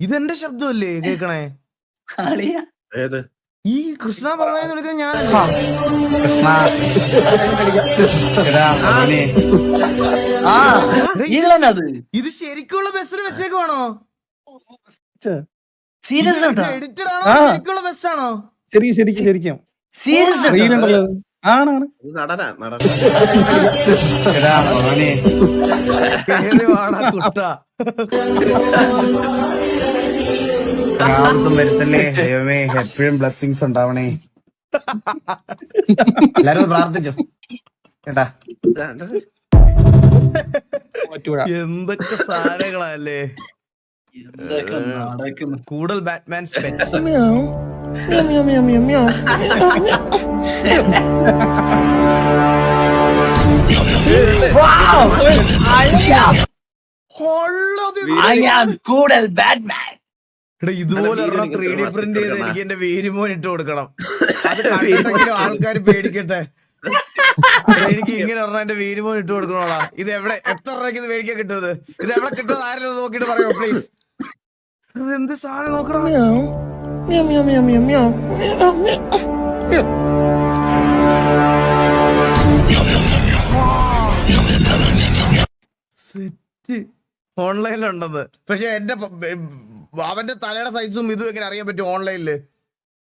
ഇതെന്റെ ശബ്ദമല്ലേ കേക്കണേ? ഈ കൃഷ്ണ ഭഗവാനെ വിളിക്കുന്ന ഞാനല്ലേ? ഇത് ശരിക്കുള്ള ബസ്സിൽ വെച്ചേക്കുവാണോ? എഡിറ്റഡ് ആണോ? ശരിക്കുള്ള ബസ്സാണോ? ശരിക്കും ആണാണ്. വരുത്തല്ലേ ദൈവമേ, എപ്പോഴും ബ്ലെസ്സിങ്സ് ഉണ്ടാവണേ. എല്ലാരും പ്രാർത്ഥിച്ചു കേട്ടാ. എന്തൊക്കെ സാധനങ്ങളല്ലേ. കൂടുതൽ ബാറ്റ്മാൻ ഇതുപോലെ 3D പ്രിന്റ് ചെയ്ത് എനിക്ക് എന്റെ വേരുമോൻ ഇട്ട് കൊടുക്കണം. അത് കണ്ടിട്ടെങ്കിലും ആൾക്കാർ പേടിക്കട്ടെ. എനിക്ക് ഇങ്ങനെ പറഞ്ഞ എന്റെ വേരുമോൻ ഇട്ട് കൊടുക്കണോടാ. ഇത് എവിടെ, എത്ര രൂപയ്ക്ക് ഇത് മേടിക്കാൻ കിട്ടുന്നത്? ഇത് എവിടെ കിട്ടുന്നത്? ആരെങ്കിലും നോക്കിട്ട് പറയോ പ്ലീസ്. എന്ത് സാധനം നോക്കണം. സെറ്റ് ഓൺലൈനിലുണ്ടെന്ന്. പക്ഷെ എന്റെ അവന്റെ തലയുടെ സൈസും ഇതും എങ്ങനെ അറിയാൻ പറ്റും ഓൺലൈനില്?